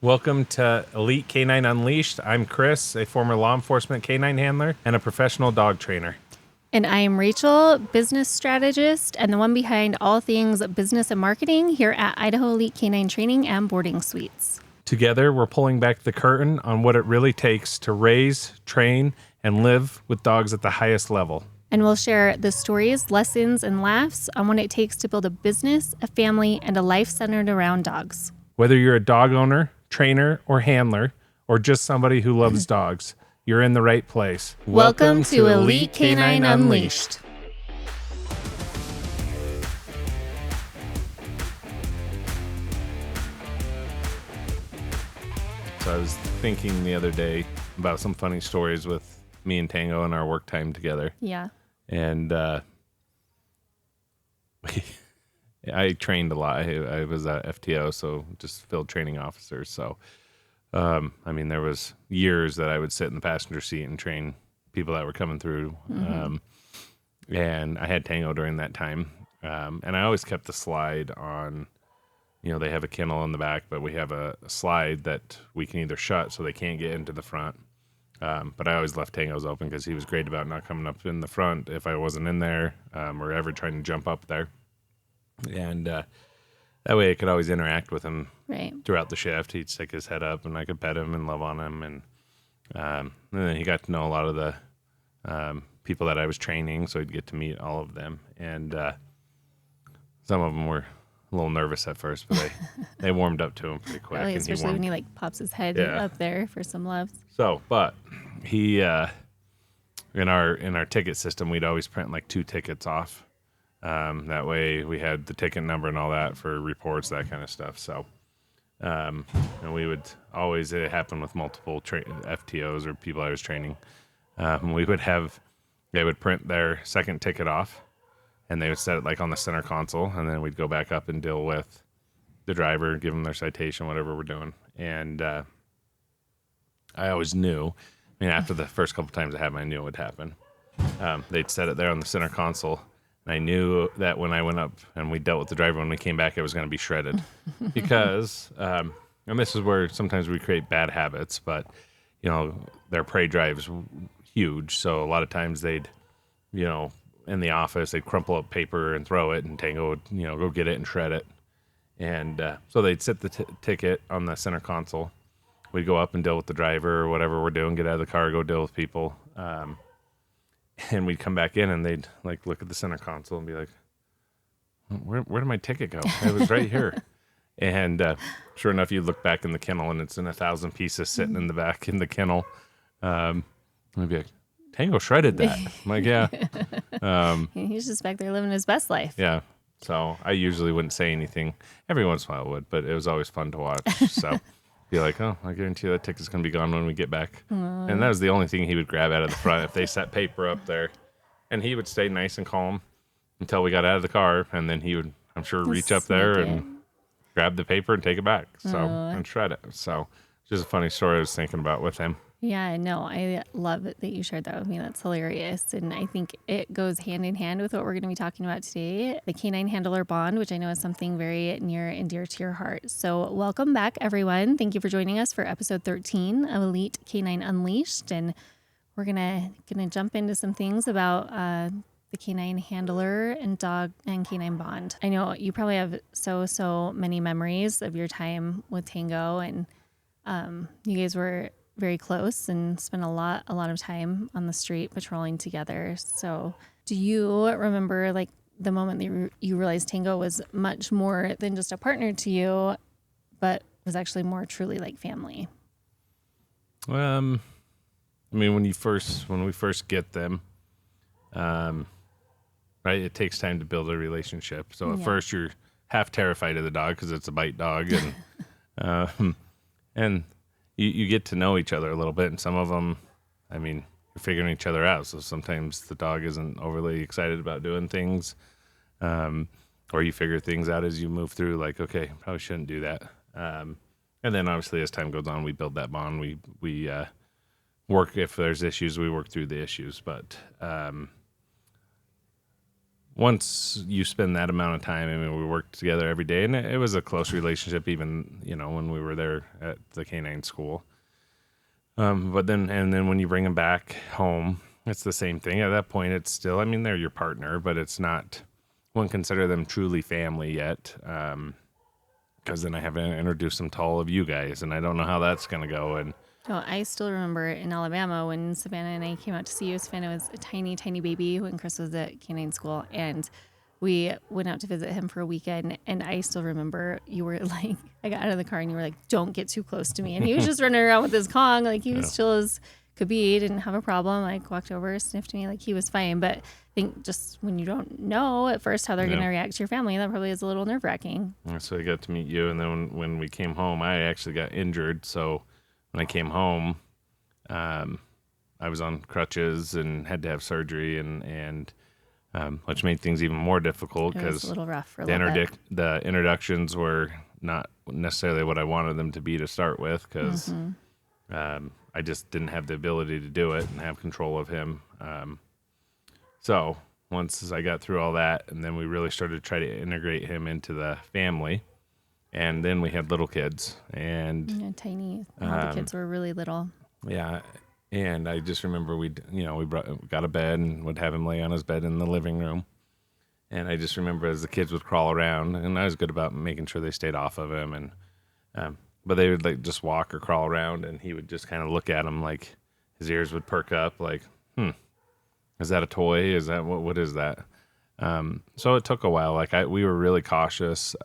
Welcome to Elite K-9 Unleashed. I'm Chris, a former law enforcement K-9 handler and a professional dog trainer. And I am Rachel, business strategist and the one behind all things business and marketing here at Idaho Elite K-9 Training and Boarding Suites. Together, we're pulling back the curtain on what it really takes to raise, train, and live with dogs at the highest level. And we'll share the stories, lessons, and laughs on what it takes to build a business, a family, and a life centered around dogs. Whether you're a dog owner, trainer, or handler, or just somebody who loves dogs, you're in the right place. Welcome to Elite K-9 Unleashed. So I was thinking the other day about some funny stories with me and Tango and our work time together. Yeah. And I trained a lot. I was a FTO, so just field training officer. So, there was years that I would sit in the passenger seat and train people that were coming through. And I had Tango during that time. And I always kept the slide on, they have a kennel in the back, but we have a slide that we can either shut so they can't get into the front. But I always left Tango's open because he was great about not coming up in the front if I wasn't in there or ever trying to jump up there. And that way I could always interact with him throughout the shift. He'd stick his head up and I could pet him and love on him. And then he got to know a lot of the people that I was training, so he'd get to meet all of them. And some of them were a little nervous at first, but they warmed up to him pretty quick. Really, especially when he pops his head up there for some loves. So, but he in our ticket system, we'd always print like 2 tickets off. That way we had the ticket number and all that for reports, that kind of stuff. So, and we would always, it happened with multiple FTOs or people I was training. They would print their second ticket off and they would set it like on the center console. And then we'd go back up and deal with the driver, give them their citation, whatever we're doing. And, I always knew, after the first couple times it happened, I knew it would happen. They'd set it there on the center console. And I knew that when I went up and we dealt with the driver, when we came back, it was going to be shredded because, and this is where sometimes we create bad habits, but, their prey drive is huge. So a lot of times they'd, in the office, they'd crumple up paper and throw it and Tango would, go get it and shred it. And so they'd set the ticket on the center console. We'd go up and deal with the driver or whatever we're doing, get out of the car, go deal with people. And we'd come back in and they'd look at the center console and be like, where did my ticket go? It was right here. And sure enough, you look back in the kennel and it's in 1,000 pieces sitting in the back in the kennel. And we'd be like, Tango shredded that. I'm like, yeah. He's just back there living his best life. Yeah. So I usually wouldn't say anything. Every once in a while I would, but it was always fun to watch. So be like, oh, I guarantee you that ticket's going to be gone when we get back. And that was the only thing he would grab out of the front if they set paper up there. And he would stay nice and calm until we got out of the car. And then he would, I'm sure, reach up there and grab the paper and take it back. And shred it. So just a funny story I was thinking about with him. Yeah, no, I love it that you shared that with me. That's hilarious. And I think it goes hand in hand with what we're going to be talking about today, the Canine handler bond, which I know is something very near and dear to your heart. So welcome back, everyone. Thank you for joining us for episode 13 of Elite K-9 Unleashed. And we're gonna jump into some things about the canine handler and dog and canine bond. I know you probably have so many memories of your time with Tango, and you guys were very close and spent a lot of time on the street patrolling together. So do you remember the moment that you realized Tango was much more than just a partner to you, but was actually more truly like family? When we first get them, right, it takes time to build a relationship. So at first you're half terrified of the dog because it's a bite dog, and you get to know each other a little bit, and some of them, you're figuring each other out. So sometimes the dog isn't overly excited about doing things, or you figure things out as you move through, like, okay, probably shouldn't do that. And then obviously as time goes on, we build that bond. We work, if there's issues, we work through the issues. But once you spend that amount of time, I mean, we worked together every day, and it was a close relationship, even, when we were there at the K-9 school. But then when you bring them back home, it's the same thing. At that point, it's still, I mean, they're your partner, but it's not, wouldn't consider them truly family yet. Because then I haven't introduced them to all of you guys, and I don't know how that's going to go. And Oh, I still remember in Alabama when Savannah and I came out to see you. Savannah was a tiny, tiny baby when Chris was at Canine school, and we went out to visit him for a weekend. And I still remember you were like, I got out of the car and you were like, "Don't get too close to me." And he was just running around with his Kong, like he was chill as could be. He didn't have a problem. Like walked over, sniffed me, like he was fine. But I think just when you don't know at first how they're going to react to your family, that probably is a little nerve wracking. so I got to meet you, and then when we came home, I actually got injured, so. When I came home, I was on crutches and had to have surgery, and which made things even more difficult It was because a little rough for a little bit. the introductions were not necessarily what I wanted them to be to start with, because I just didn't have the ability to do it and have control of him. So once I got through all that, and then we really started to try to integrate him into the family. And then we had little kids, and Tiny. All the kids were really little. yeah. And I just remember we got a bed and would have him lay on his bed in the living room. And I just remember as the kids would crawl around, and I was good about making sure they stayed off of him. And but they would like just walk or crawl around, and he would just kind of look at him, like his ears would perk up, like, is that a toy? Is that what is that? So it took a while. Like we were really cautious.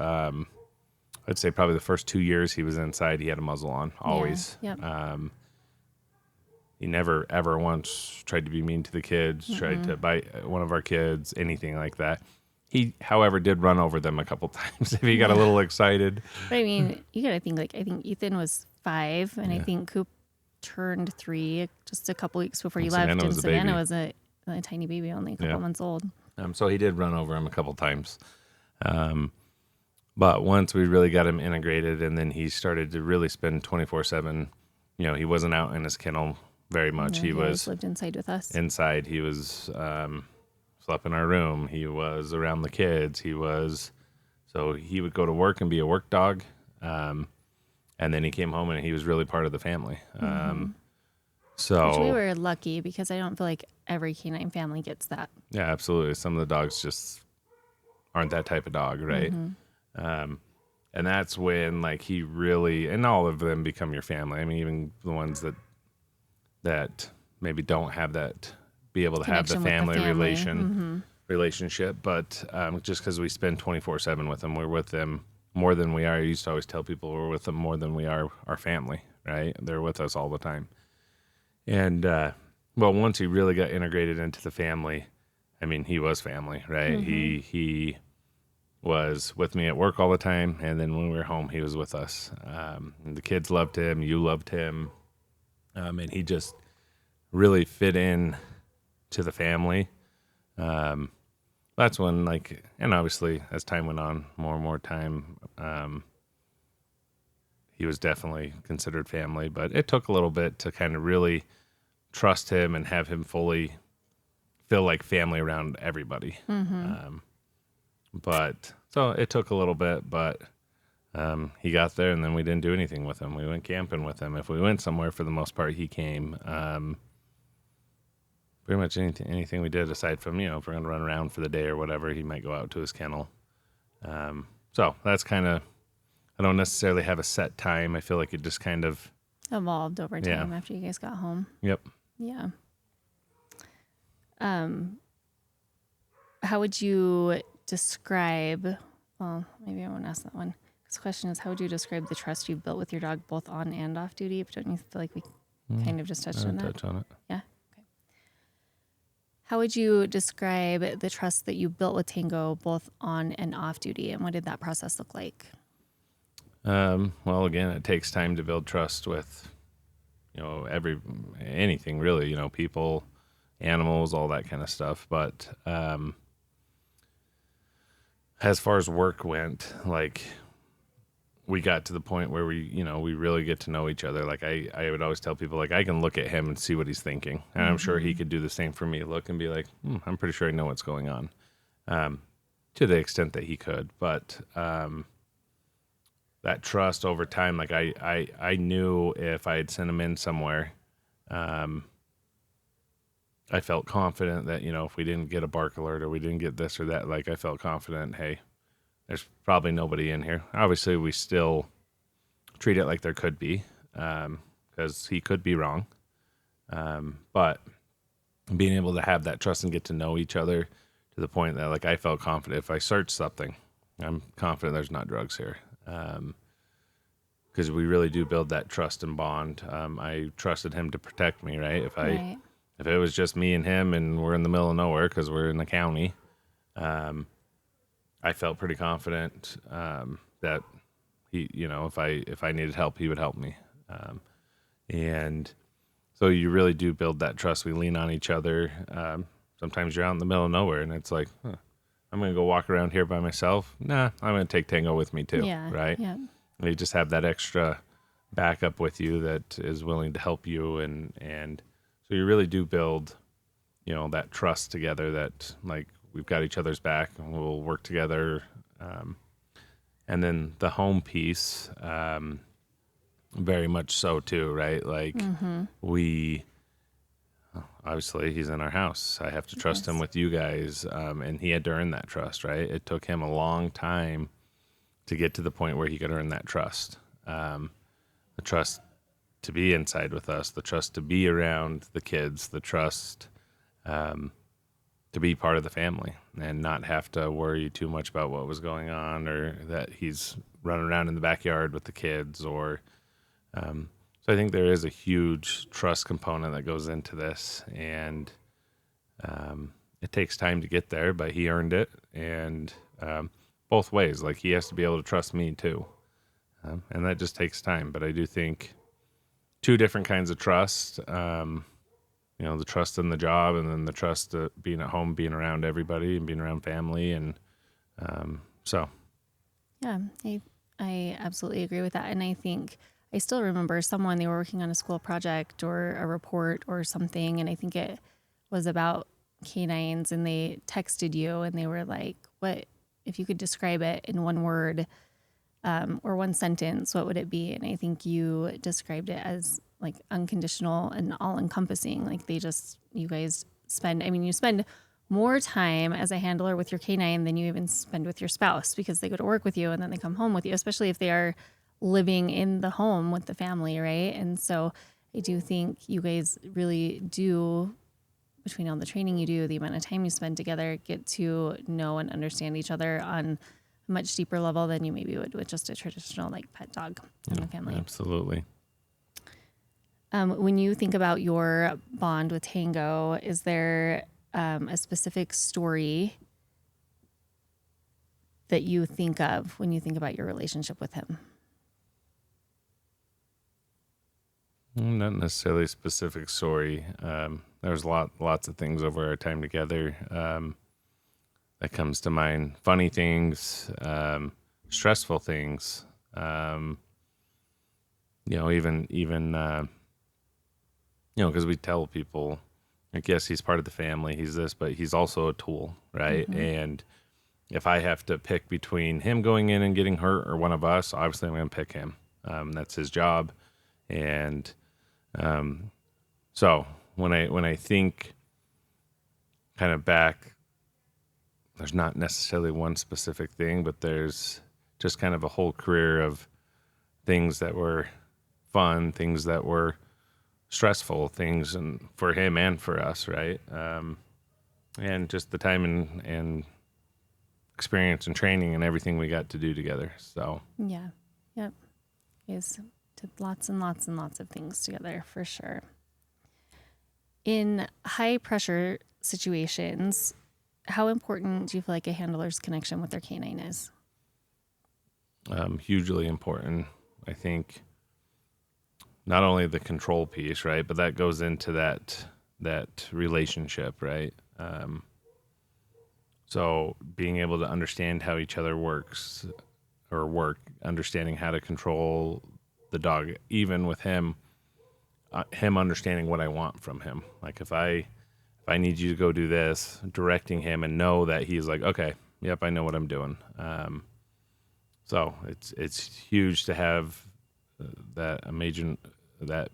I'd say probably the first 2 years he was inside, he had a muzzle on, always. Yeah, yep. He never, ever once tried to be mean to the kids, tried to bite one of our kids, anything like that. He, however, did run over them a couple times if he got a little excited. But I mean, you got to think, like, I think Ethan was 5, and I think Coop turned 3 just a couple weeks before you left. Savannah And was a Savannah baby. was a tiny baby, only a couple months old. So he did run over him a couple times. But once we really got him integrated, and then he started to really spend 24/7, he wasn't out in his kennel very much. Yeah, he always was lived inside with us. inside. He was slept in our room. He was around the kids. So he would go to work and be a work dog. And then he came home and he was really part of the family. So Which we were lucky, because I don't feel like every canine family gets that. yeah, absolutely. Some of the dogs just aren't that type of dog, right? And that's when like he really, and all of them become your family. I mean, even the ones that maybe don't have that, be able to have the Connection with the family relationship, but just because we spend 24/7 with them, we're with them more than we are. I used to always tell people we're with them more than we are our family, right? They're with us all the time. And once he really got integrated into the family, I mean, he was family, right? He was with me at work all the time, and then when we were home, he was with us. And the kids loved him, you loved him, and he just really fit in to the family. That's when, like, and obviously as time went on, more and more time, he was definitely considered family, but it took a little bit to kind of really trust him and have him fully feel like family around everybody. But so it took a little bit, but he got there, and then we didn't do anything with him. We went camping with him. If we went somewhere, for the most part, he came. Pretty much anything we did, aside from, if we're going to run around for the day or whatever, he might go out to his kennel. So that's kind of, I don't necessarily have a set time. I feel like it just kind of Evolved over time after you guys got home. Yep. Yeah. How would you describe, well, maybe I won't ask that one. This question is, how would you describe the trust you've built with your dog both on and off duty? But don't you feel like we kind of just touched on that? Touch on it. Yeah. Okay. How would you describe the trust that you built with Tango both on and off duty, and what did that process look like? Well, again, it takes time to build trust with, anything really, people, animals, all that kind of stuff. But as far as work went, like, we got to the point where we really get to know each other. Like I would always tell people, like, I can look at him and see what he's thinking. And I'm sure he could do the same for me. Look and be like, I'm pretty sure I know what's going on. to the extent that he could. But that trust over time, like I knew if I had sent him in somewhere, I felt confident that, if we didn't get a bark alert or we didn't get this or that, like I felt confident, hey, there's probably nobody in here. Obviously, we still treat it like there could be, because he could be wrong. But being able to have that trust and get to know each other to the point that, like, I felt confident if I search something, I'm confident there's not drugs here. Because we really do build that trust and bond. I trusted him to protect me, right? Right. If it was just me and him and we're in the middle of nowhere because we're in the county, I felt pretty confident that he, if I needed help, he would help me. And so you really do build that trust. We lean on each other. Sometimes you're out in the middle of nowhere and it's like, I'm going to go walk around here by myself. Nah, I'm going to take Tango with me too. Yeah. Right. Yeah. And you just have that extra backup with you that is willing to help you. And so you really do build, that trust together that, like, we've got each other's back and we'll work together. And then the home piece, very much so too, right? Like we, obviously he's in our house. I have to trust him with you guys. And he had to earn that trust, right? It took him a long time to get to the point where he could earn that trust. The trust to be inside with us, the trust to be around the kids, the trust to be part of the family and not have to worry too much about what was going on or that he's running around in the backyard with the kids or so I think there is a huge trust component that goes into this, and it takes time to get there, but he earned it, and both ways. Like, he has to be able to trust me too, and that just takes time. But I do think two different kinds of trust. The trust in the job, and then the trust of being at home, being around everybody, and being around family, and so. Yeah, I absolutely agree with that, and I think. I still remember someone, they were working on a school project or a report or something, and I think it was about canines, and they texted you and they were like, what, if you could describe it in one word or one sentence, what would it be? And I think you described it as like unconditional and all encompassing. Like you guys you spend more time as a handler with your canine than you even spend with your spouse because they go to work with you and then they come home with you, especially if they are living in the home with the family, right? And so I do think you guys really do, between all the training you do, the amount of time you spend together, get to know and understand each other on a much deeper level than you maybe would with just a traditional like pet dog in the family. Absolutely. When you think about your bond with Tango, is there a specific story that you think of when you think about your relationship with him? Not necessarily a specific story. There's lots of things over our time together that comes to mind. Funny things, stressful things. Even because we tell people, like, yes, he's part of the family, he's this, but he's also a tool, right? Mm-hmm. And if I have to pick between him going in and getting hurt or one of us, obviously I'm going to pick him. That's his job, and so when I think kind of back, there's not necessarily one specific thing, but there's just kind of a whole career of things that were fun, things that were stressful, things and for him and for us, right? And just the time and experience and training and everything we got to do together. So yeah, yep, is. Did lots and lots and lots of things together for sure. In high pressure situations, how important do you feel like a handler's connection with their canine is? Hugely important. I think not only the control piece, right, but that goes into that relationship, right? So being able to understand how each other works or understanding how to control the dog, even with him understanding what I want from him. Like if I if I need you to go do this, directing him and know that he's like, okay, yep, I know what I'm doing. So it's huge to have that amazing, that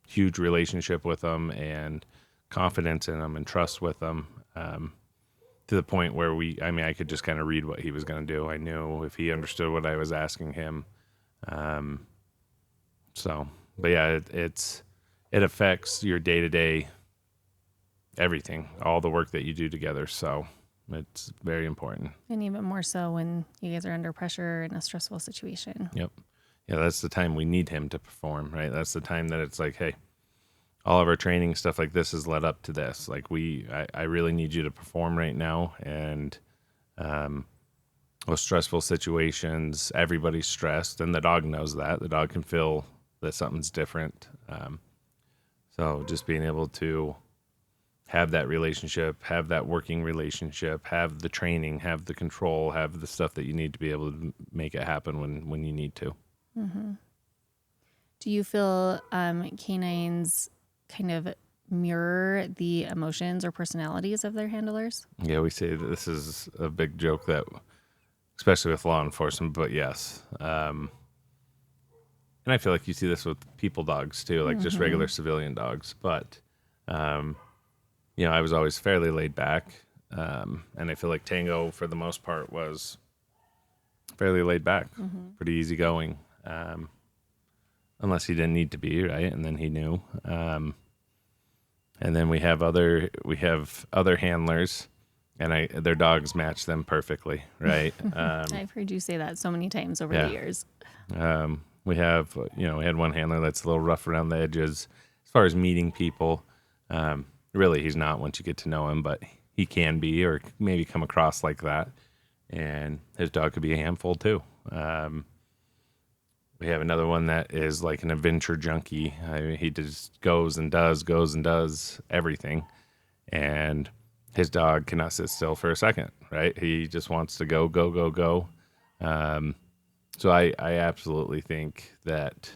huge relationship with them and confidence in them and trust with them, to the point where I could just kind of read what he was going to do. I knew if he understood what I was asking him. So, but yeah, it affects your day to day everything, all the work that you do together. So it's very important. And even more so when you guys are under pressure in a stressful situation. Yep. Yeah, that's the time we need him to perform, right? That's the time that it's like, hey, all of our training stuff like this has led up to this. Like I really need you to perform right now. And with stressful situations, everybody's stressed, and the dog knows that. The dog can feel that something's different. So just being able to have that relationship, have that working relationship, have the training, have the control, have the stuff that you need to be able to make it happen when you need to. Mm-hmm. Do you feel canines kind of mirror the emotions or personalities of their handlers? Yeah, we say that this is a big joke that, especially with law enforcement, but yes. And I feel like you see this with people dogs too, like just regular civilian dogs. But, I was always fairly laid back. And I feel like Tango, for the most part, was fairly laid back, pretty easygoing. Unless he didn't need to be, right? And then he knew. And then we have other handlers, and their dogs match them perfectly, right? I've heard you say that so many times over the years. We have, we had one handler that's a little rough around the edges as far as meeting people. Really, he's not once you get to know him, but he can be, or maybe come across like that. And his dog could be a handful too. We have another one that is like an adventure junkie. He just goes and does everything. And his dog cannot sit still for a second, right? He just wants to go, go, go, go. So I absolutely think that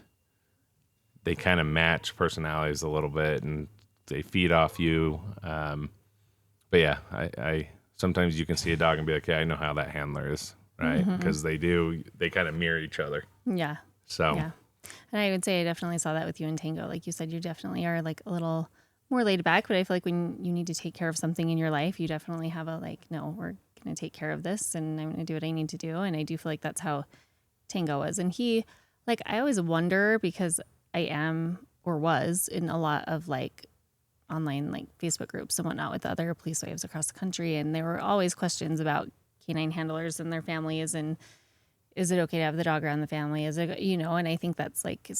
they kind of match personalities a little bit, and they feed off you. But yeah, I sometimes you can see a dog and be like, yeah, I know how that handler is, right? Because they kind of mirror each other. Yeah. So yeah. And I would say I definitely saw that with you and Tango. Like you said, you definitely are like a little more laid back, but I feel like when you need to take care of something in your life, you definitely have a like, no, we're going to take care of this and I'm going to do what I need to do. And I do feel like that's how Tango was. And he, like, I always wonder because I am or was in a lot of like online like Facebook groups and whatnot with other police wives across the country. And there were always questions about canine handlers and their families and is it okay to have the dog around the family? Is it, and I think that's like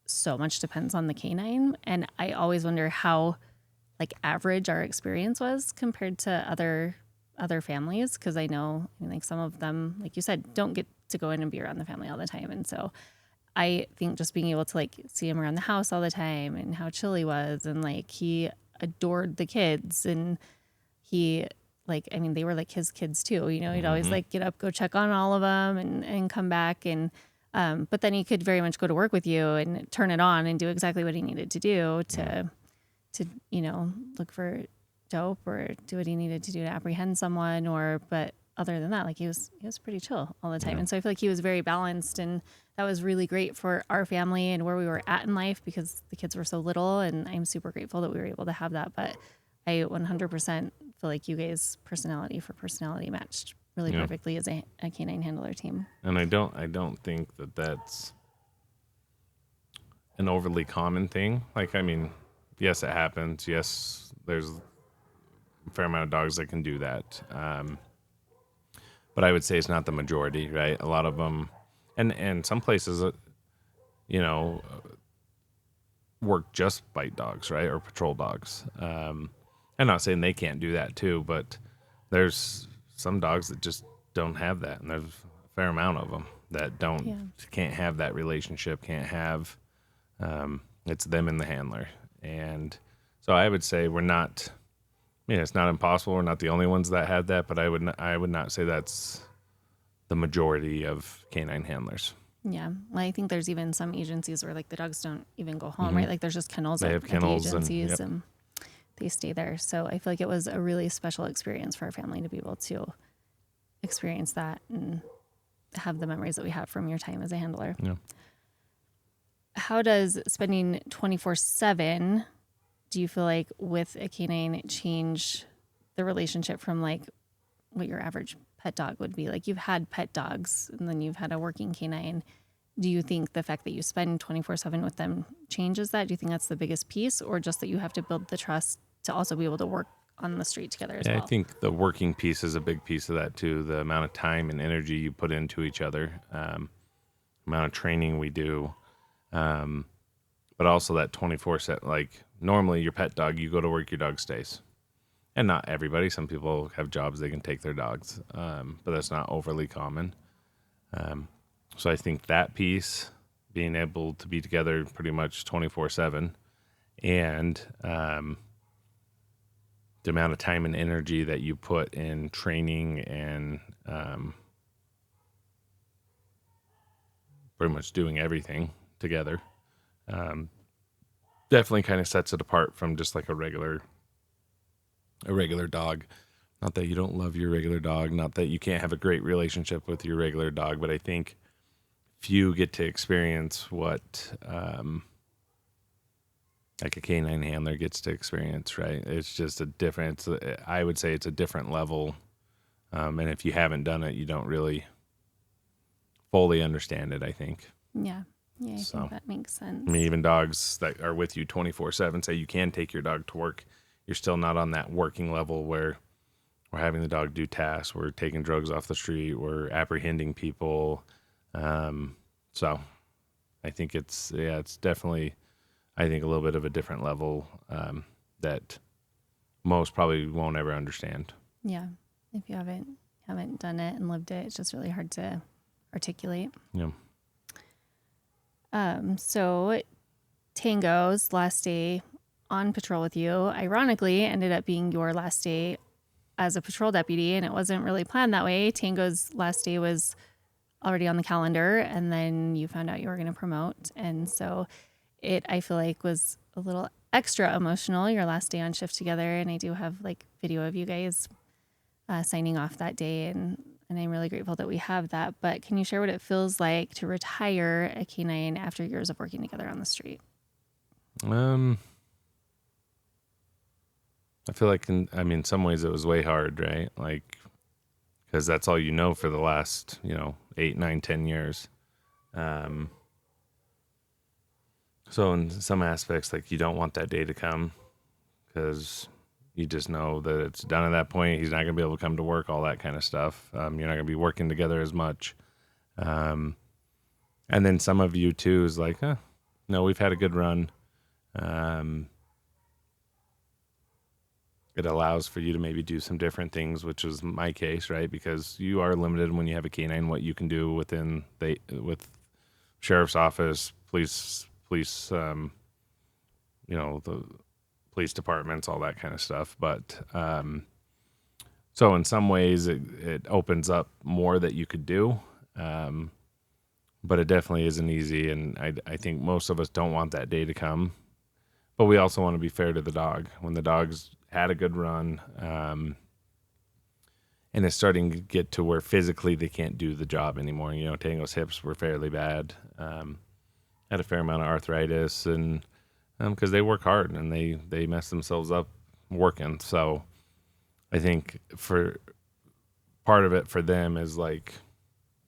so much depends on the canine. And I always wonder how like average our experience was compared to other families. Cause I know like some of them, like you said, don't get to go in and be around the family all the time. And so I think just being able to like see him around the house all the time and how chill he was. And like, he adored the kids and he, like, I mean, they were like his kids too, he'd always like get up, go check on all of them and come back. And, but then he could very much go to work with you and turn it on and do exactly what he needed to do to look for dope or do what he needed to do to apprehend someone but other than that, like he was pretty chill all the time. And so I feel like he was very balanced and that was really great for our family and where we were at in life because the kids were so little and I'm super grateful that we were able to have that. But I 100% feel like you guys personality for personality matched really perfectly as a canine handler team. And I don't think that that's an overly common thing. Like, I mean, yes, it happens. Yes, there's a fair amount of dogs that can do that. But I would say it's not the majority, right? A lot of them, and some places, work just bite dogs, right? Or patrol dogs. I'm not saying they can't do that too, but there's some dogs that just don't have that, and there's a fair amount of them that can't have that relationship, can't have. It's them and the handler, and so I would say we're not. It's not impossible. We're not the only ones that had that, but I would not say that's the majority of canine handlers. Yeah. Well, I think there's even some agencies where like the dogs don't even go home, right? Like there's just kennels They at, have at the kennels agencies yep. and they stay there. So I feel like it was a really special experience for our family to be able to experience that and have the memories that we have from your time as a handler. Yeah. How does spending 24/7, do you feel like with a canine, change the relationship from like what your average pet dog would be? Like you've had pet dogs and then you've had a working canine. Do you think the fact that you spend 24/7 with them changes that? Do you think that's the biggest piece, or just that you have to build the trust to also be able to work on the street together as Yeah, well? I think the working piece is a big piece of that too. The amount of time and energy you put into each other, amount of training we do, but also that 24/7. Like normally, your pet dog, you go to work, your dog stays, and not everybody. Some people have jobs they can take their dogs, but that's not overly common. So I think that piece, being able to be together pretty much 24/7, and the amount of time and energy that you put in training and pretty much doing everything together, definitely kind of sets it apart from just like a regular dog. Not that you don't love your regular dog, not that you can't have a great relationship with your regular dog, but I think few get to experience what like a canine handler gets to experience, right? It's just a different, I would say it's a different level. And if you haven't done it, you don't really fully understand it, I think. Yeah. Yeah, I So, think that makes sense. I mean, even dogs that are with you 24/7, say you can take your dog to work, you're still not on that working level where we're having the dog do tasks, we're taking drugs off the street, we're apprehending people. So I think it's definitely, I think, a little bit of a different level that most probably won't ever understand. Yeah. If you haven't done it and lived it, it's just really hard to articulate. Yeah. So Tango's last day on patrol with you, ironically, ended up being your last day as a patrol deputy, and it wasn't really planned that way. Tango's last day was already on the calendar, and then you found out you were going to promote, and so it, I feel like, was a little extra emotional your last day on shift together. And I do have like video of you guys signing off that day, and I'm really grateful that we have that. But can you share what it feels like to retire a canine after years of working together on the street? I feel like, in some ways it was way hard, right? Like, because that's all you know for the last, 8, 9, 10 years. So in some aspects, like you don't want that day to come because you just know that it's done at that point. He's not going to be able to come to work, all that kind of stuff. You're not going to be working together as much. And then some of you too is like, no, we've had a good run. It allows for you to maybe do some different things, which was my case, right? Because you are limited when you have a canine, what you can do with sheriff's office, police, the police departments, all that kind of stuff. But so in some ways, it opens up more that you could do, but it definitely isn't easy. And I think most of us don't want that day to come, but we also want to be fair to the dog. When the dog's had a good run, and it's starting to get to where physically they can't do the job anymore. Tango's hips were fairly bad. Had a fair amount of arthritis, and because they work hard and they mess themselves up working. So I think for part of it for them is like,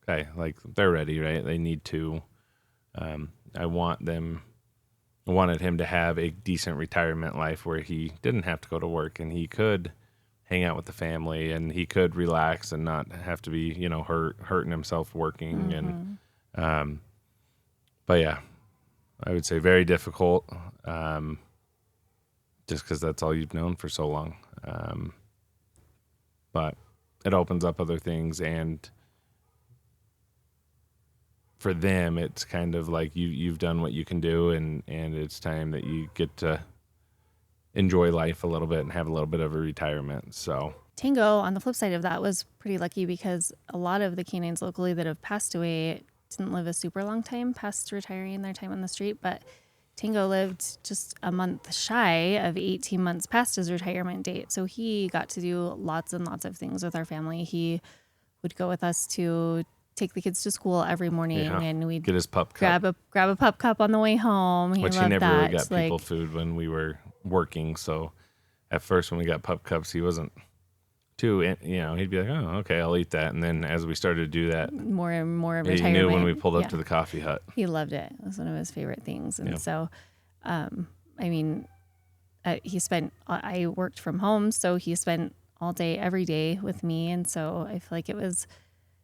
okay, like they're ready, right? They need to. I wanted him to have a decent retirement life where he didn't have to go to work and he could hang out with the family and he could relax and not have to be, hurting himself working. Mm-hmm. And, but yeah, I would say very difficult, just because that's all you've known for so long. But it opens up other things, and for them, it's kind of like you've done what you can do, and it's time that you get to enjoy life a little bit and have a little bit of a retirement. So Tango, on the flip side of that, was pretty lucky because a lot of the canines locally that have passed away didn't live a super long time past retiring their time on the street, but Tango lived just a month shy of 18 months past his retirement date. So he got to do lots and lots of things with our family. He would go with us to take the kids to school every morning, Yeah. and we'd Get his pup cup. grab a pup cup on the way home. He Which he loved never that. really got people food when we were working. So at first when we got pup cups, he wasn't too, he'd be like, oh, okay, I'll eat that. And then as we started to do that, more and more he retirement. knew when we pulled up Yeah. to the coffee hut. He loved it. It was one of his favorite things. And Yeah. so, I mean, I worked from home, so he spent all day, every day with me. And so I feel like it was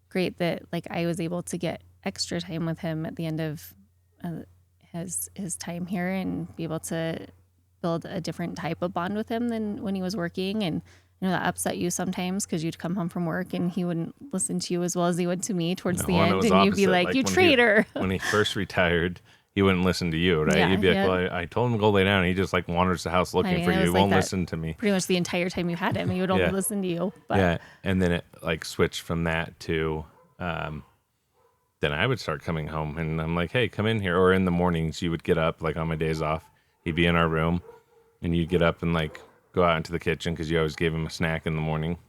great that like I was able to get extra time with him at the end of his time here and be able to build a different type of bond with him than when he was working. And that upset you sometimes because you'd come home from work and he wouldn't listen to you as well as he would to me towards the end. And you'd be like, you traitor. When he first retired, he wouldn't listen to you, right? Yeah, You'd be like, well, I told him to go lay down. And he just like wanders the house looking for you. He won't listen to me. Pretty much the entire time you had him, he would only listen to you. But. Yeah. And then it like switched from that to, then I would start coming home and I'm like, hey, come in here. Or in the mornings, you would get up like on my days off. He'd be in our room and you'd get up and like go out into the kitchen because you always gave him a snack in the morning.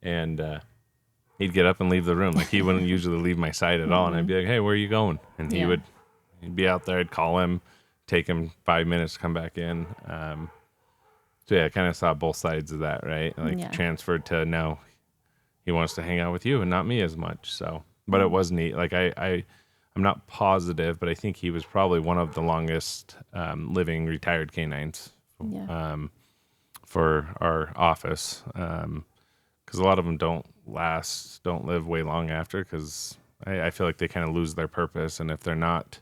And he'd get up and leave the room. Like he wouldn't usually leave my side at all. And I'd be like, hey, where are you going? And he'd be out there. I'd call him, take him 5 minutes to come back in. So yeah, I kind of saw both sides of that, right? Like transferred to now he wants to hang out with you and not me as much. So, but it was neat. Like I'm not positive, but I think he was probably one of the longest living retired canines for our office. Because a lot of them don't live way long after, because I feel like they kind of lose their purpose. And if they're not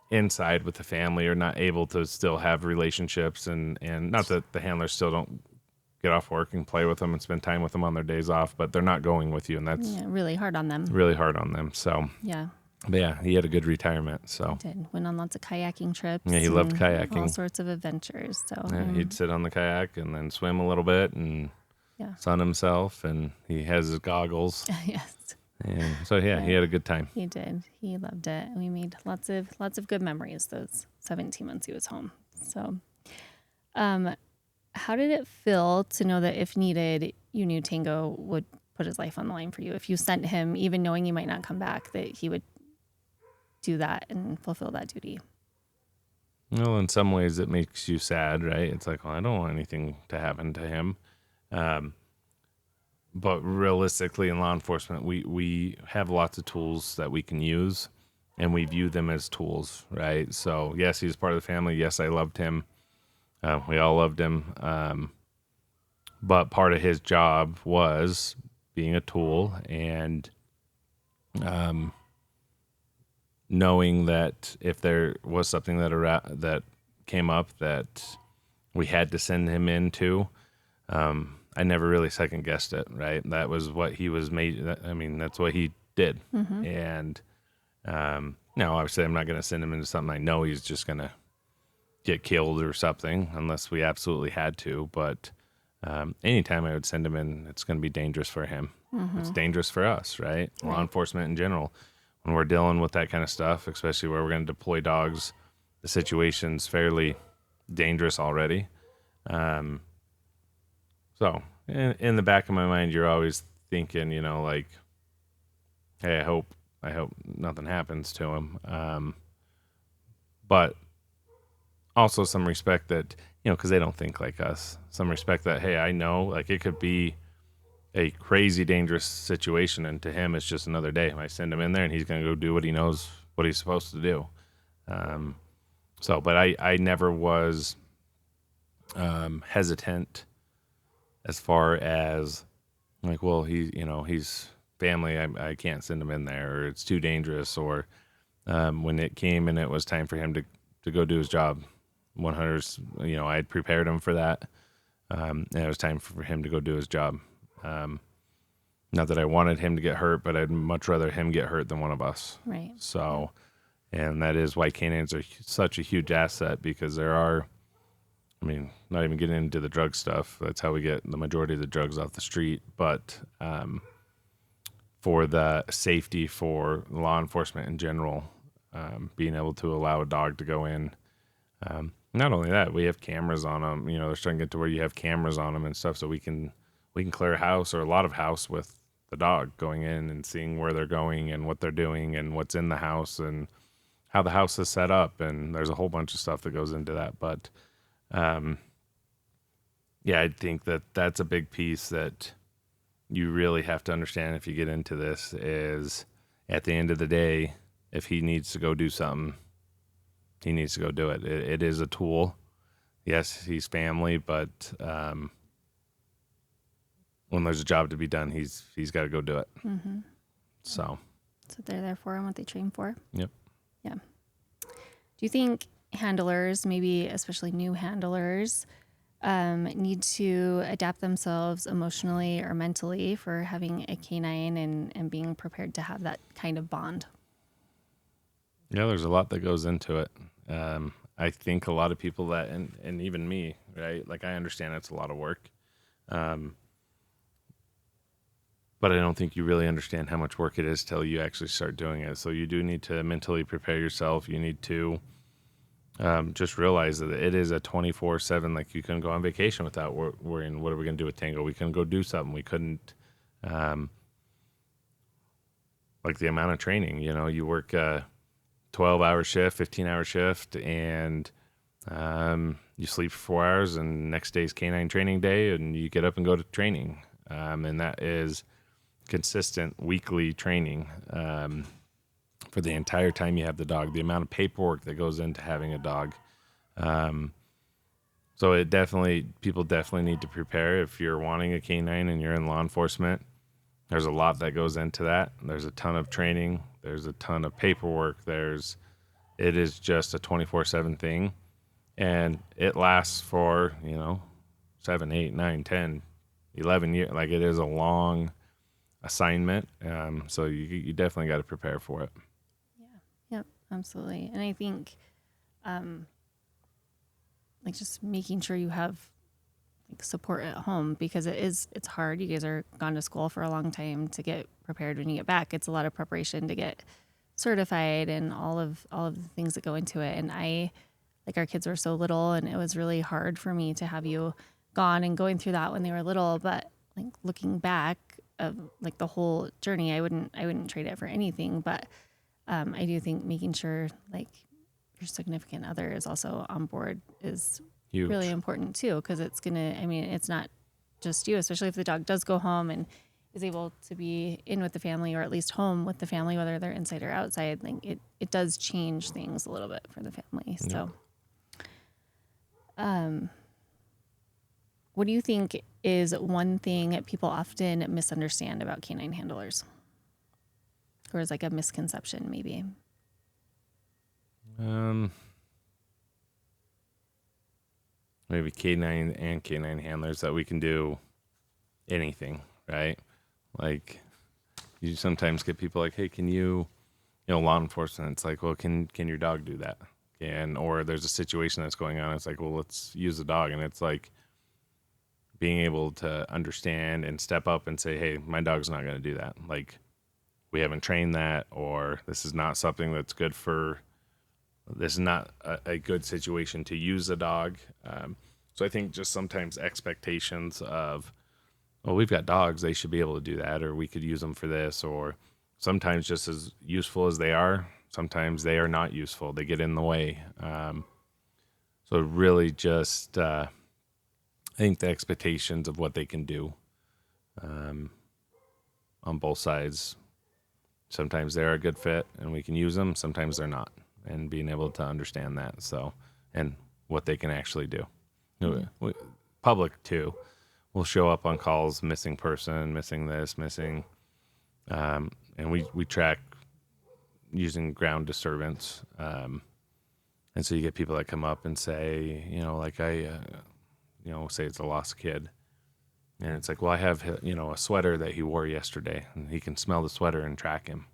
inside with the family or not able to still have relationships and not that the handlers still don't get off work and play with them and spend time with them on their days off, but they're not going with you. And that's really hard on them. Really hard on them. So, but yeah, he had a good retirement. So he did. Went on lots of kayaking trips. Yeah, he loved kayaking. All sorts of adventures. So he'd sit on the kayak and then swim a little bit and sun himself, and he has his goggles. Yes. And so he had a good time. He did. He loved it. And we made lots of good memories those 17 months he was home. So how did it feel to know that if needed, you knew Tango would put his life on the line for you? If you sent him, even knowing you might not come back, that he would do that and fulfill that duty? Well, in some ways it makes you sad, right? It's like, well, I don't want anything to happen to him. But realistically in law enforcement, we have lots of tools that we can use, and we view them as tools, right? So yes, he's part of the family. Yes, I loved him. We all loved him. But part of his job was being a tool and knowing that if there was something that came up that we had to send him into, I never really second guessed it, right? That was what he was made. I mean, that's what he did. Mm-hmm. And now, obviously, I'm not going to send him into something I know he's just going to get killed or something unless we absolutely had to. But anytime I would send him in, it's going to be dangerous for him. Mm-hmm. It's dangerous for us, right? Law enforcement in general. When we're dealing with that kind of stuff, especially where we're going to deploy dogs, the situation's fairly dangerous already. So in the back of my mind, you're always thinking, like, hey, I hope nothing happens to him. But also some respect that, because they don't think like us. Some respect that, hey, I know, like, it could be a crazy dangerous situation, and to him, it's just another day. I send him in there, and he's going to go do what he knows, what he's supposed to do. But I never was hesitant as far as like, well, he's family. I can't send him in there, or it's too dangerous. Or when it came and it was time for him to go do his job, 100, I had prepared him for that. And it was time for him to go do his job. Not that I wanted him to get hurt, but I'd much rather him get hurt than one of us. Right. So, and that is why canines are such a huge asset, because there are, not even getting into the drug stuff. That's how we get the majority of the drugs off the street. But for the safety for law enforcement in general, being able to allow a dog to go in. Not only that, we have cameras on them. You know, they're starting to get to where you have cameras on them and stuff, so we can clear a house or a lot of house with the dog going in and seeing where they're going and what they're doing and what's in the house and how the house is set up. And there's a whole bunch of stuff that goes into that. But yeah, I think that that's a big piece that you really have to understand if you get into this is at the end of the day, if he needs to go do something, he needs to go do it. It is a tool. Yes, he's family, but when there's a job to be done, he's got to go do it. Mm-hmm. So That's what they're there for and what they train for. Yep. Yeah. Do you think handlers, maybe especially new handlers, need to adapt themselves emotionally or mentally for having a canine and being prepared to have that kind of bond? Yeah, there's a lot that goes into it. I think a lot of people that, and even me, right? Like I understand it's a lot of work. But I don't think you really understand how much work it is till you actually start doing it. So you do need to mentally prepare yourself. You need to just realize that it is a 24/7. Like you couldn't go on vacation without worrying, what are we going to do with Tango? We couldn't go do something. We couldn't, like the amount of training, you know, you work a 12-hour shift, 15-hour shift, and you sleep for 4 hours, and next day's K-9 training day, and you get up and go to training. And that is consistent weekly training for the entire time you have the dog, the amount of paperwork that goes into having a dog. So people definitely need to prepare. If you're wanting a canine and you're in law enforcement, there's a lot that goes into that. There's a ton of training. There's a ton of paperwork. It is just a 24/7 thing. And it lasts for, 7, 8, 9, 10, 11 years. Like it is a long assignment. So you definitely got to prepare for it. Yeah. Yep. Absolutely. And I think, like just making sure you have like support at home, because it's hard. You guys are gone to school for a long time to get prepared when you get back. It's a lot of preparation to get certified and all of the things that go into it. And our kids were so little, and it was really hard for me to have you gone and going through that when they were little. But like looking back of like the whole journey, I wouldn't trade it for anything. But I do think making sure like your significant other is also on board is Huge. Really important too, because it's not just you, especially if the dog does go home and is able to be in with the family, or at least home with the family, whether they're inside or outside. Like it does change things a little bit for the family. So, what do you think is one thing that people often misunderstand about canine handlers, or is like a misconception maybe? Maybe K9 and K9 handlers that we can do anything, right? Like you sometimes get people like, hey, can law enforcement, it's like, well, can your dog do that? Or there's a situation that's going on. It's like, well, let's use the dog. And it's like being able to understand and step up and say, hey, my dog's not going to do that. Like we haven't trained that, or this is not something that's good this is not a good situation to use a dog. So I think just sometimes expectations of, well, we've got dogs, they should be able to do that, or we could use them for this, or sometimes just as useful as they are, sometimes they are not useful. They get in the way. So really just, I think the expectations of what they can do on both sides, sometimes they're a good fit and we can use them, sometimes they're not. And being able to understand that, and what they can actually do. Public too will show up on calls, missing person, missing this, missing, and we track using ground disturbance, and so you get people that come up and say, say it's a lost kid, and it's like, well, I have a sweater that he wore yesterday, and he can smell the sweater and track him.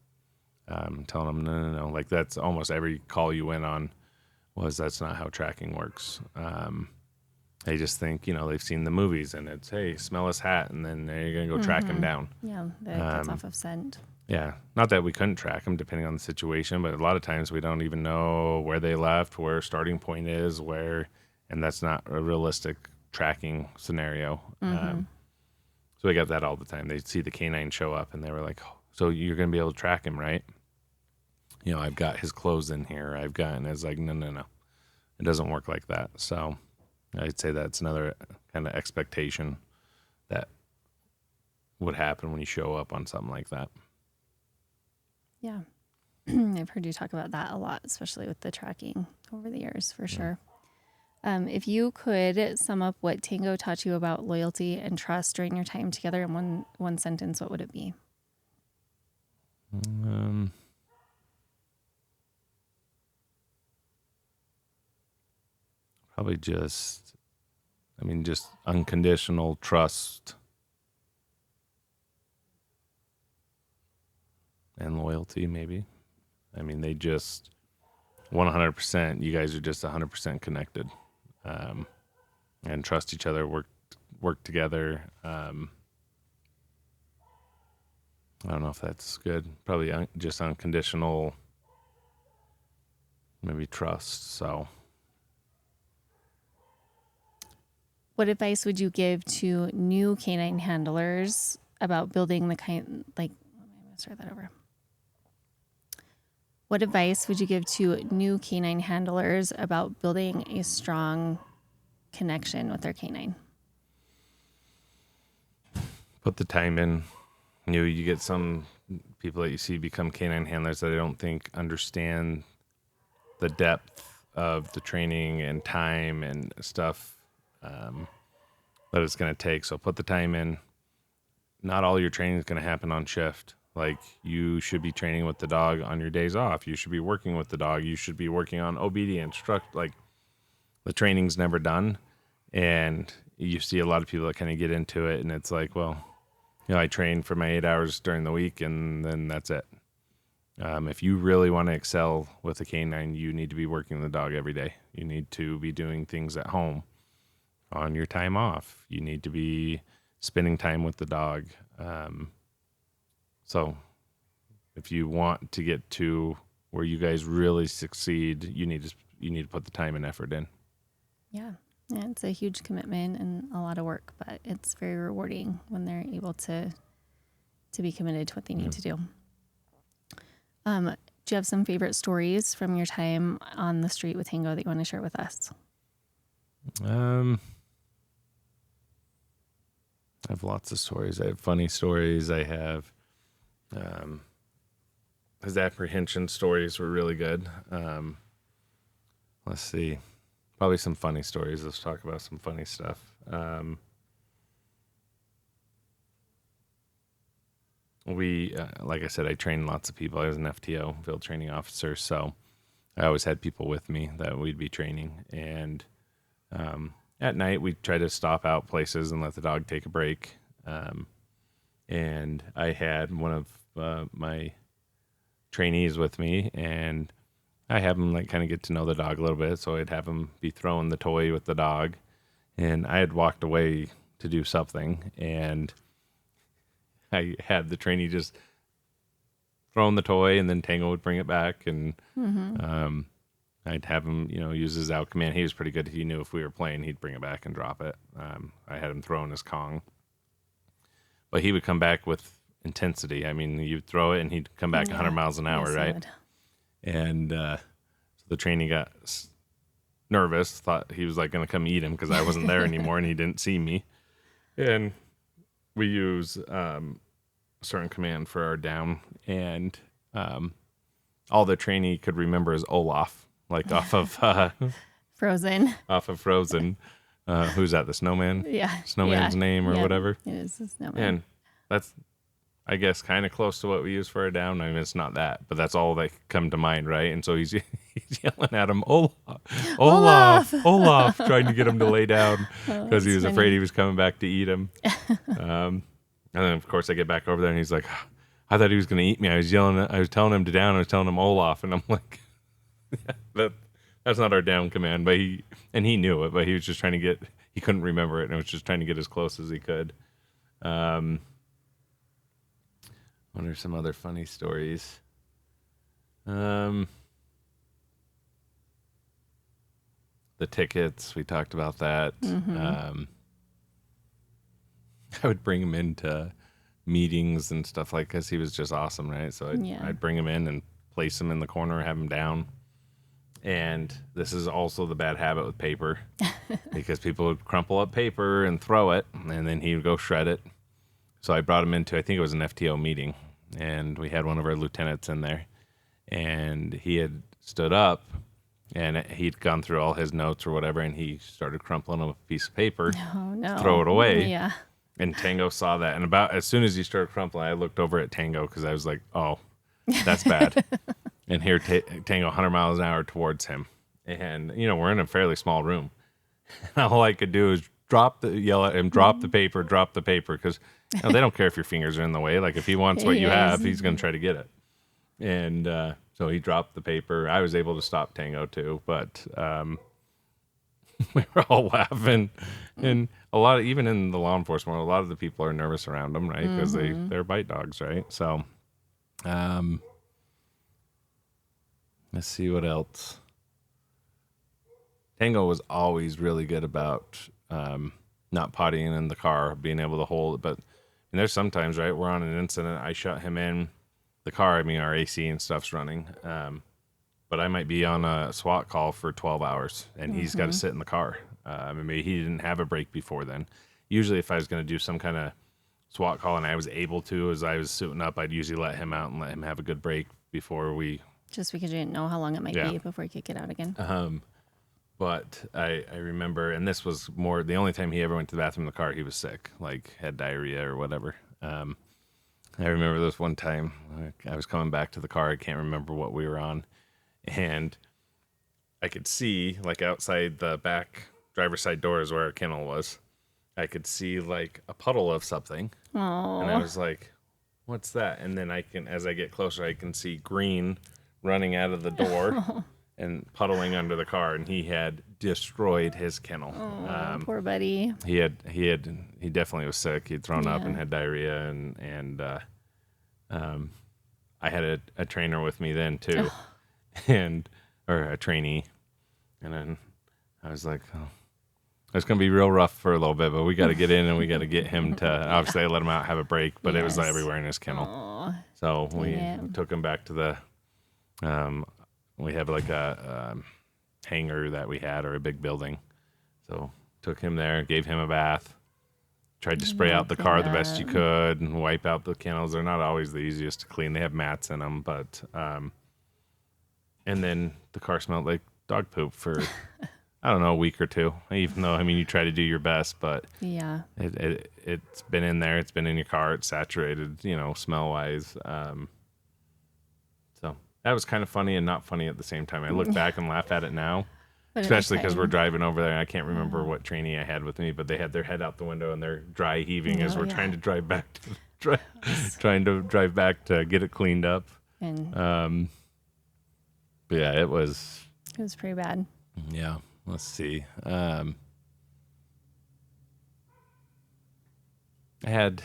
Telling them no. Like that's almost every call you went on was that's not how tracking works. They just think, they've seen the movies and it's, hey, smell his hat, and then you're going to go track him down. Yeah, that gets off of scent. Yeah. Not that we couldn't track them depending on the situation, but a lot of times we don't even know where they left, where starting point is, and that's not a realistic tracking scenario. So we got that all the time. They see the K-9 show up and they were like, oh, so you're going to be able to track him, right? I've got his clothes in here. And it's like, no. It doesn't work like that. So I'd say that's another kind of expectation that would happen when you show up on something like that. Yeah. I've heard you talk about that a lot, especially with the tracking over the years, for sure. If you could sum up what Tango taught you about loyalty and trust during your time together in one sentence, what would it be? Probably just unconditional trust and loyalty, maybe. They just 100%, you guys are just 100% connected, and trust each other, work together. I don't know if that's good. Probably just unconditional, maybe trust. So, what advice would you give to new canine handlers about building the start that over. What advice would you give to new canine handlers about building a strong connection with their canine? Put the time in. You get some people that you see become canine handlers that I don't think understand the depth of the training and time and stuff that it's going to take. So put the time in. Not all your training is going to happen on shift. Like, you should be training with the dog on your days off. You should be working with the dog. You should be working on obedience, like the training's never done. And you see a lot of people that kind of get into it and it's like, well, I train for my 8 hours during the week and then that's it. If you really want to excel with a canine, you need to be working the dog every day. You need to be doing things at home on your time off. You need to be spending time with the dog. So if you want to get to where you guys really succeed, you need to put the time and effort in. Yeah, it's a huge commitment and a lot of work, but it's very rewarding when they're able to be committed to what they need to do. Do you have some favorite stories from your time on the street with Tango that you want to share with us? I have lots of stories. I have funny stories. I have his apprehension stories were really good. Let's see. Probably some funny stories. Let's talk about some funny stuff. We, like I said, I trained lots of people. I was an FTO, field training officer, so I always had people with me that we'd be training. And at night, we'd try to stop out places and let the dog take a break. And I had one of my trainees with me, and I have him kind of get to know the dog a little bit. So I'd have him be throwing the toy with the dog, and I had walked away to do something, and I had the trainee just throwing the toy, and then Tango would bring it back, and I'd have him, use his out command. He was pretty good. He knew if we were playing, he'd bring it back and drop it. I had him throwing his Kong, but he would come back with intensity. I mean, you'd throw it, and he'd come back 100 miles an hour, right? And so the trainee got nervous, thought he was going to come eat him because I wasn't there anymore, and he didn't see me. And we use a certain command for our down, and all the trainee could remember is Olaf, off of Frozen. Off of Frozen. Who's that? The snowman? Yeah. Snowman's name or whatever. It is the snowman. And that's, I guess, kind of close to what we use for a down. I mean, it's not that, but that's all that come to mind, right? And so he's yelling at him, Olaf, trying to get him to lay down because he was afraid he was coming back to eat him. And then, of course, I get back over there, and he's like, I thought he was going to eat me. I was telling him to down. I was telling him Olaf, and I'm like, That's not our down command, but he knew it, but he was just trying to get, he couldn't remember it and was just trying to get as close as he could. What are some other funny stories? The tickets, we talked about that. I would bring him into meetings and stuff like, because he was just awesome, right? So I'd bring him in and place him in the corner, have him down. And this is also the bad habit with paper, because people would crumple up paper and throw it, and then he would go shred it. So I brought him into, I think it was an FTO meeting, and we had one of our lieutenants in there, and he had stood up, and he'd gone through all his notes or whatever, and he started crumpling a piece of paper to throw it away. Yeah. And Tango saw that, and about as soon as he started crumpling, I looked over at Tango because I was like, "Oh, that's bad." And here, Tango, 100 miles an hour towards him, and we're in a fairly small room. And all I could do is yell at him, drop the paper, because they don't care if your fingers are in the way. Like if he wants what you have, he's going to try to get it. And so he dropped the paper. I was able to stop Tango too, but we were all laughing, and a lot of, even in the law enforcement, a lot of the people are nervous around them, right? Because they're bite dogs, right? So, let's see what else. Tango was always really good about not pottying in the car, being able to hold it. But there's sometimes, right, we're on an incident, I shut him in the car. I mean, our AC and stuff's running. But I might be on a SWAT call for 12 hours, and he's got to sit in the car. Maybe he didn't have a break before then. Usually if I was going to do some kind of SWAT call and I was able to, as I was suiting up, I'd usually let him out and let him have a good break before we... Just because you didn't know how long it might be before you could get out again. But I remember, and this was more, the only time he ever went to the bathroom in the car, he was sick, like had diarrhea or whatever. I remember this one time, I was coming back to the car, I can't remember what we were on, and I could see, like outside the back driver's side doors where our kennel was, I could see like a puddle of something. Aww. And I was like, what's that? And then as I get closer, I can see green running out of the door and puddling under the car, and he had destroyed his kennel. Poor buddy. He definitely was sick. He'd thrown up and had diarrhea, and I had a trainer with me then too, or a trainee, and then I was like, oh, it's gonna be real rough for a little bit, but we got to get in and we got to get him to. Obviously, I let him out, have a break, but it was everywhere in his kennel. Aww. So we took him back to the. We have like a hangar that we had, or a big building. So took him there, gave him a bath, tried to spray out the car the best you could and wipe out the kennels. They're not always the easiest to clean. They have mats in them, but and then the car smelled like dog poop for I don't know, a week or two. Even though, I mean, you try to do your best, but it's been in there. It's been in your car. It's saturated, smell wise. So that was kind of funny and not funny at the same time. I look back and laugh at it now, especially because we're driving over there. And I can't remember what trainee I had with me, but they had their head out the window and they're dry heaving as we're trying to drive back trying to drive back to get it cleaned up. And but yeah, it was pretty bad. Yeah. Let's see. I had,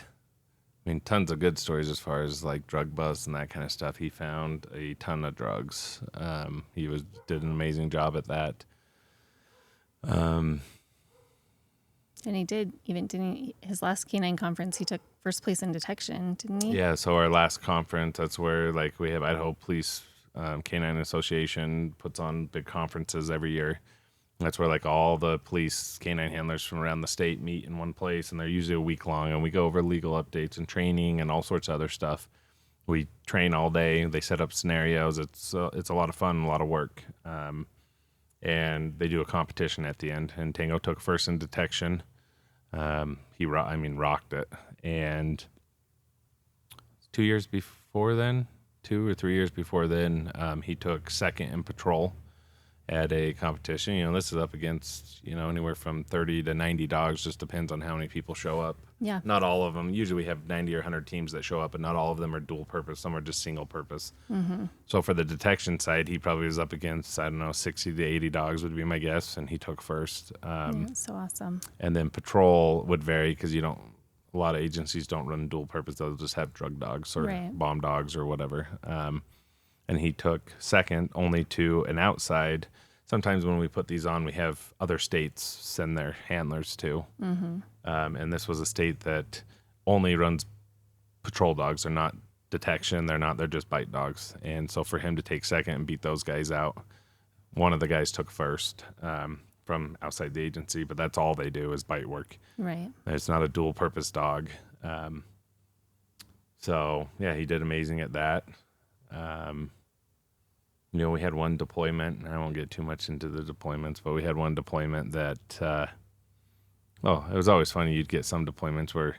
tons of good stories as far as like drug busts and that kind of stuff. He found a ton of drugs. He did an amazing job at that. And he did, his last K-9 conference, he took first place in detection, didn't he? Yeah. So our last conference, that's where like we have Idaho Police K-9 Association puts on big conferences every year. That's where like all the police K-9 handlers from around the state meet in one place, and they're usually a week long, and we go over legal updates and training and all sorts of other stuff. We train all day. They set up scenarios. It's a lot of fun, a lot of work. And they do a competition at the end, and Tango took first in detection. He rocked it. And 2 years before then, 2 or 3 years before then, he took second in patrol. at a competition. This is up against, anywhere from 30 to 90 dogs, just depends on how many people show up. Yeah. Not all of them. Usually we have 90 or 100 teams that show up, but not all of them are dual purpose. Some are just single purpose. Mm-hmm. So for the detection side, he probably was up against, 60 to 80 dogs would be my guess, and he took first. So awesome. And then patrol would vary because a lot of agencies don't run dual purpose. They'll just have drug dogs or bomb dogs or whatever. And he took second only to an outside. Sometimes when we put these on, we have other states send their handlers too. Mm-hmm. And this was a state that only runs patrol dogs. They're not detection. They're just bite dogs. And so for him to take second and beat those guys out, one of the guys took first from outside the agency, but that's all they do is bite work. Right. It's not a dual purpose dog. So yeah, he did amazing at that. We had one deployment, and I won't get too much into the deployments, but we had one deployment that, it was always funny. You'd get some deployments where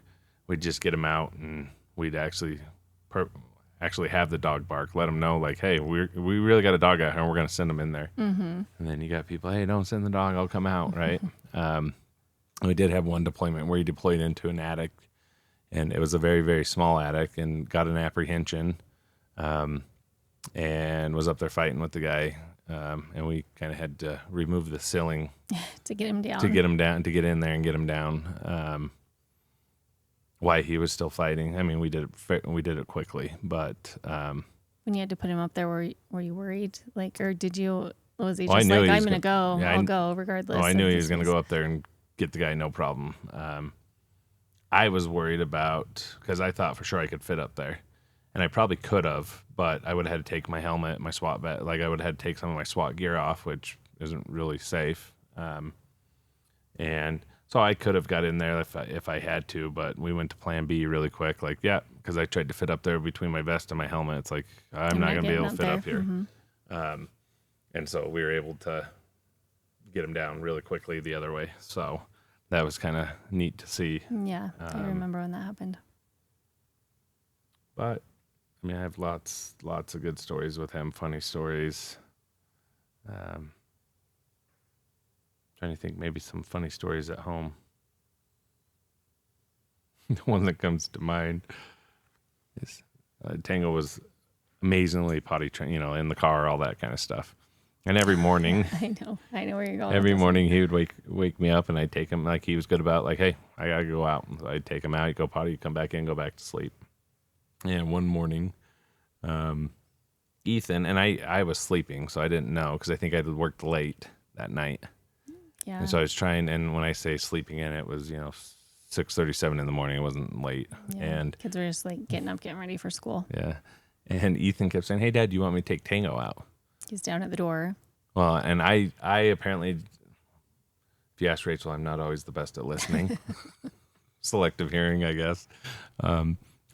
we'd just get them out and we'd actually have the dog bark, let them know, like, hey, we really got a dog out here and we're going to send them in there. Mm-hmm. And then you got people, hey, don't send the dog, I'll come out, right? We did have one deployment where he deployed into an attic, and it was a very, very small attic, and got an apprehension. And was up there fighting with the guy, and we kind of had to remove the ceiling to get him down, to get in there and get him down. Why he was still fighting? I mean, we did it quickly, but when you had to put him up there, were you worried? Like, or did you? Was he just like, I'm gonna go? Yeah, I'll go regardless. Oh, I knew he was gonna go up there and get the guy, no problem. I was worried about, because I thought for sure I could fit up there. And I probably could have, but I would have had to take my helmet, my SWAT vest, like I would have had to take some of my SWAT gear off, which isn't really safe. And so I could have got in there if I had to, but we went to plan B really quick. Like, yeah, because I tried to fit up there between my vest and my helmet. It's like, I'm not going to be able to fit up here. Mm-hmm. And so we were able to get him down really quickly the other way. So that was kind of neat to see. Yeah, I remember when that happened. But I mean, I have lots of good stories with him, funny stories. Trying to think, maybe some funny stories at home. The one that comes to mind is Tango was amazingly potty trained, in the car, all that kind of stuff. And every morning, I know where you're going. Every morning he would wake me up, and I'd take him, like he was good about, like, hey, I gotta go out. So I'd take him out, he'd go potty, come back in, go back to sleep. And one morning, Ethan, and I was sleeping, so I didn't know, because I think I had worked late that night. Yeah. And so I was trying, and when I say sleeping in, it was, 6:37 in the morning. It wasn't late. Yeah. And kids were just like getting up, getting ready for school. Yeah. And Ethan kept saying, hey, Dad, do you want me to take Tango out? He's down at the door. Well, and I apparently, if you ask Rachel, I'm not always the best at listening. Selective hearing, I guess.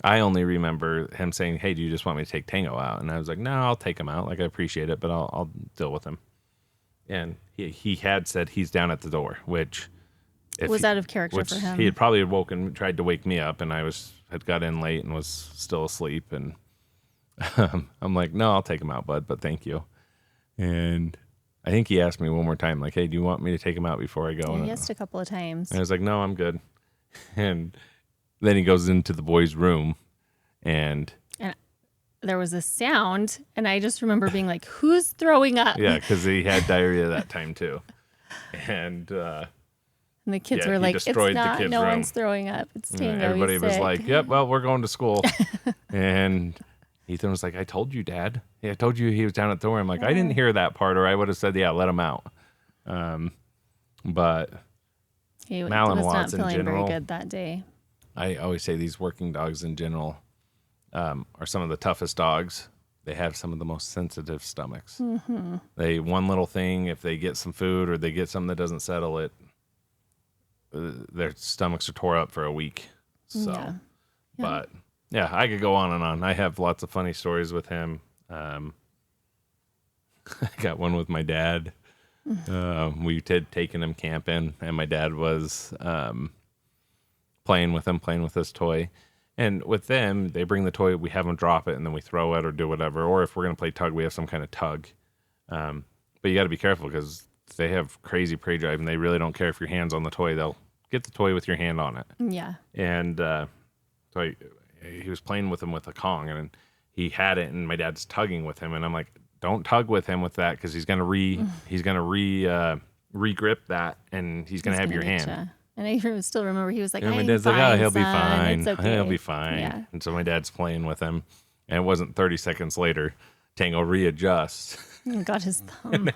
I only remember him saying, hey, do you just want me to take Tango out? And I was like, no, I'll take him out. Like, I appreciate it, but I'll deal with him. And he had said he's down at the door, which was out of character for him. He had probably tried to wake me up, and I had got in late and was still asleep. And I'm like, no, I'll take him out, bud, but thank you. And I think he asked me one more time, like, hey, do you want me to take him out before I go? Yeah, he asked a couple of times. And I was like, no, I'm good. And then he goes into the boys' room, and there was a sound, and I just remember being like, who's throwing up? Yeah, because he had diarrhea that time too. And the kids were like, it's not, no room. One's throwing up. It's Tango. Everybody was like, yep, well, we're going to school. And Ethan was like, I told you, Dad. Yeah, I told you he was down at the door. I'm like, I didn't hear that part, or I would have said, yeah, let him out. But he was not feeling very good that day. I always say these working dogs in general are some of the toughest dogs. They have some of the most sensitive stomachs. Mm-hmm. One little thing, if they get some food or they get something that doesn't settle it, their stomachs are tore up for a week. So, yeah. But yeah, I could go on and on. I have lots of funny stories with him. I got one with my dad. We had taken him camping, and my dad was playing with his toy. And with them, they bring the toy, we have them drop it, and then we throw it or do whatever. Or if we're going to play tug, we have some kind of tug. But But you got to be careful because they have crazy prey drive, and they really don't care if your hand's on the toy. They'll get the toy with your hand on it. Yeah. And he was playing with him with a Kong, and he had it, and my dad's tugging with him, and I'm like, don't tug with him with that because he's gonna re-grip that, and he's gonna have your hand. Ya. And I still remember he was like, And my dad's like, oh, he'll be fine. It's okay. He'll be fine. Yeah. And so my dad's playing with him, and it wasn't 30 seconds later, Tango readjusts. Got his thumb.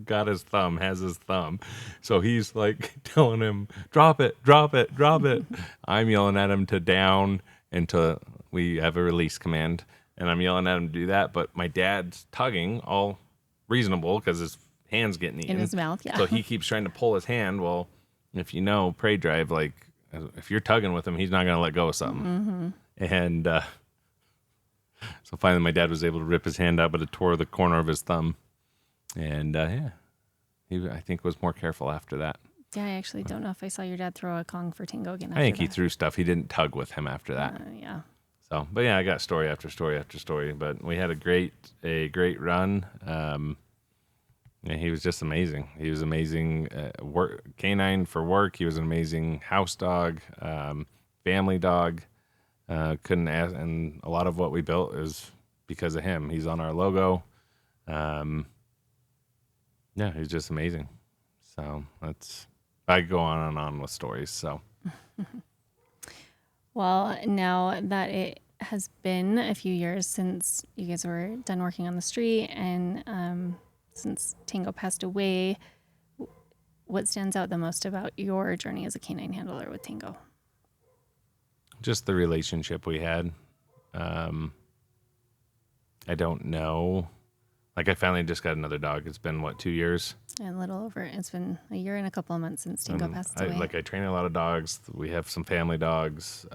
Got his thumb, has his thumb. So he's like telling him, drop it, drop it, drop it. I'm yelling at him to down until we have a release command. And I'm yelling at him to do that. But my dad's tugging, all reasonable because his hand's getting eaten. In his mouth, yeah. So he keeps trying to pull his hand. Well, if you know prey drive, like if you're tugging with him, he's not going to let go of something. And so finally my dad was able to rip his hand out, but it tore the corner of his thumb. And he, I think, was more careful after that. Yeah, I actually don't know if I saw your dad throw a Kong for Tango again. I think he threw stuff. He didn't tug with him after that. Yeah. So, but yeah, I got story after story after story. But we had a great run. Yeah, he was just amazing. He was amazing. K-9 for work. He was an amazing house dog, family dog. Couldn't ask, and a lot of what we built is because of him. He's on our logo. Yeah, he's just amazing. So I could go on and on with stories. So. Well, now that it has been a few years since you guys were done working on the street, and since Tango passed away, what stands out the most about your journey as a canine handler with Tango? Just the relationship we had. I don't know. Like, I finally just got another dog. It's been, 2 years? A little over. It's been a year and a couple of months since Tango passed away. I train a lot of dogs. We have some family dogs.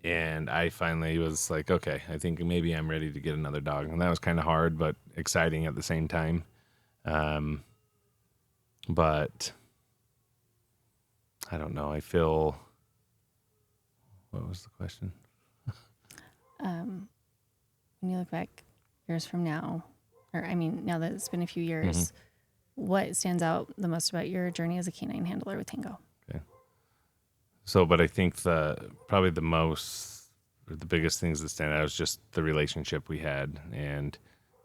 And I finally was like, okay, I think maybe I'm ready to get another dog. And that was kind of hard, but exciting at the same time. But I don't know. I feel... What was the question? When you look back years from now, now that it's been a few years, what stands out the most about your journey as a canine handler with Tango? Okay. So, but I think the biggest things that stand out is just the relationship we had and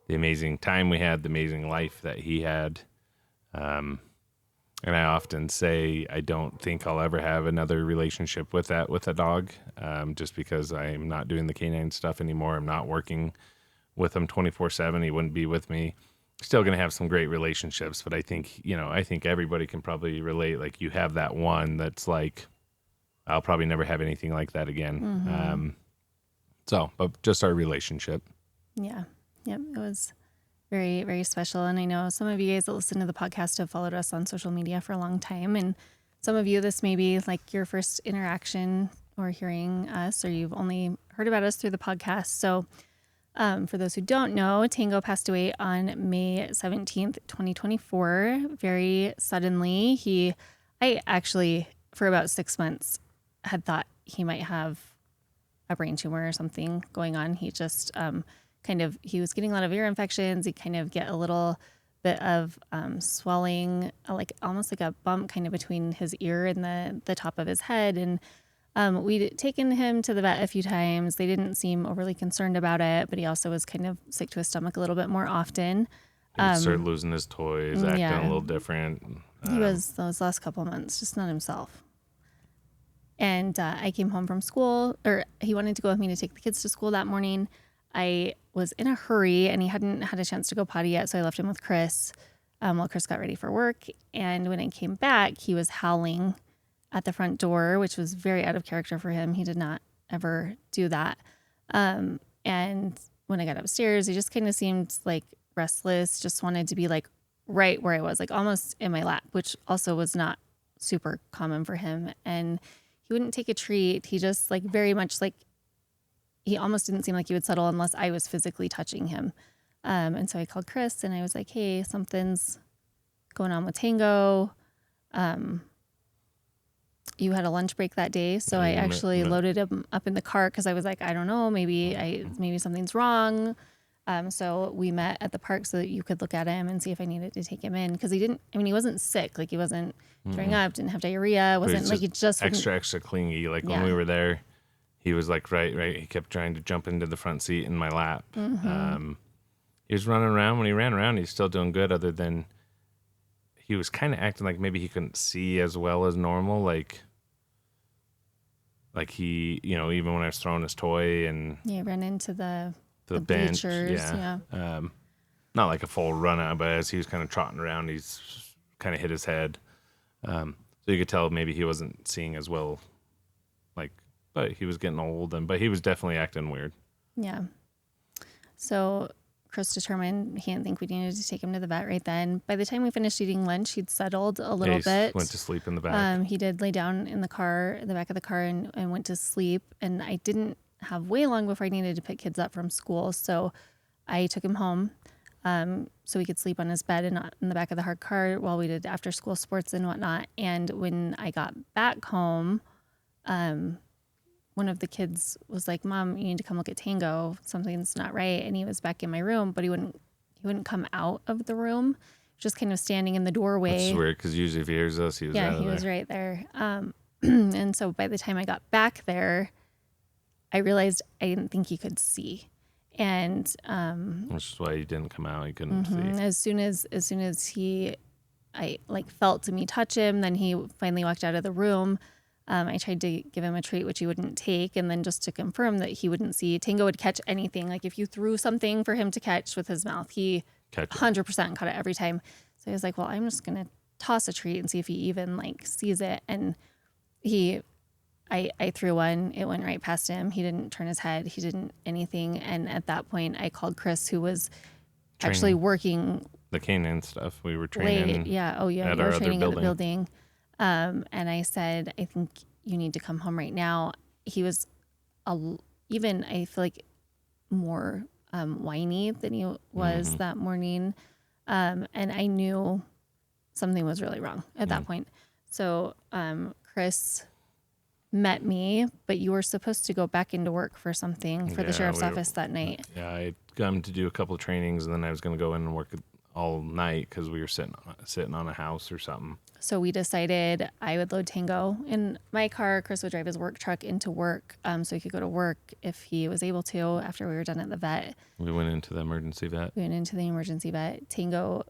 the amazing time we had, the amazing life that he had. And I often say I don't think I'll ever have another relationship with a dog, just because I'm not doing the canine stuff anymore. I'm not working with him 24/7. He wouldn't be with me. Still going to have some great relationships, but I think everybody can probably relate. Like, you have that one that's like, I'll probably never have anything like that again. But just our relationship. Yeah. Yep. It was very, very special. And I know some of you guys that listen to the podcast have followed us on social media for a long time. And some of you, this may be like your first interaction or hearing us, or you've only heard about us through the podcast. So for those who don't know, Tango passed away on May 17th, 2024, very suddenly. I actually, for about 6 months, had thought he might have a brain tumor or something going on. He just he was getting a lot of ear infections. He kind of get a little bit of swelling, like almost like a bump kind of between his ear and the top of his head. And we'd taken him to the vet a few times. They didn't seem overly concerned about it, but he also was kind of sick to his stomach a little bit more often. He started losing his toys, acting a little different. He was those last couple of months, just not himself. And I came home from school, or he wanted to go with me to take the kids to school that morning. I was in a hurry, and he hadn't had a chance to go potty yet, so I left him with Chris while Chris got ready for work. And when I came back, he was howling at the front door, which was very out of character for him. He did not ever do that. And when I got upstairs, he just kind of seemed like restless, just wanted to be like right where I was, like almost in my lap, which also was not super common for him. And he wouldn't take a treat. He just like very much like, he almost didn't seem like he would settle unless I was physically touching him. And so I called Chris and I was like, hey, something's going on with Tango. You had a lunch break that day. So I actually loaded him up in the car because I was like, I don't know, maybe something's wrong. So we met at the park so that you could look at him and see if I needed to take him in, because he wasn't sick. Like, he wasn't throwing up, didn't have diarrhea, But wasn't he's like, he just wouldn't. extra clingy. Like when Yeah. we were there, he was like right. He kept trying to jump into the front seat in my lap. He was running around. When he ran around, he's still doing good. Other than he was kind of acting like maybe he couldn't see as well as normal. Like he, even when I was throwing his toy and Yeah, ran into the bench, bleachers. yeah. Yeah. Not like a full run out, but as he was kind of trotting around, he's kind of hit his head. So you could tell maybe he wasn't seeing as well, but he was getting old, but he was definitely acting weird. Yeah. So Chris determined he didn't think we needed to take him to the vet right then. By the time we finished eating lunch, he'd settled a little bit. Went to sleep in the back. He did lay down in the back of the car, and went to sleep. And I didn't have way long before I needed to pick kids up from school. So I took him home so he could sleep on his bed and not in the back of the hard car while we did after school sports and whatnot. And when I got back home, one of the kids was like, "Mom, you need to come look at Tango. Something's not right." And he was back in my room, but he wouldn't come out of the room, just kind of standing in the doorway. Which is weird, because usually if he hears us, he was out of there. Yeah, he was right there. And so by the time I got back there, I realized I didn't think he could see. And which is why he didn't come out. He couldn't see. as soon as I felt me touch him, then he finally walked out of the room. I tried to give him a treat, which he wouldn't take. And then just to confirm that he wouldn't see, Tango would catch anything. Like, if you threw something for him to catch with his mouth, he 100% caught it every time. So he was like, well, I'm just going to toss a treat and see if he even sees it. And I threw one, it went right past him. He didn't turn his head. He didn't anything. And at that point I called Chris, who was actually working the K-9 stuff. We were training. Late. Yeah. Oh yeah. At You our were training other at the building. And I said, I think you need to come home right now. He was even, I feel like, more whiny than he was that morning. And I knew something was really wrong at that point. So Chris met me, but you were supposed to go back into work for something for the sheriff's office that night. Yeah, I had come to do a couple of trainings, and then I was going to go in and work all night because we were sitting on a house or something. So we decided I would load Tango in my car. Chris would drive his work truck into work, so he could go to work if he was able to after we were done at the vet. We went into the emergency vet. Tango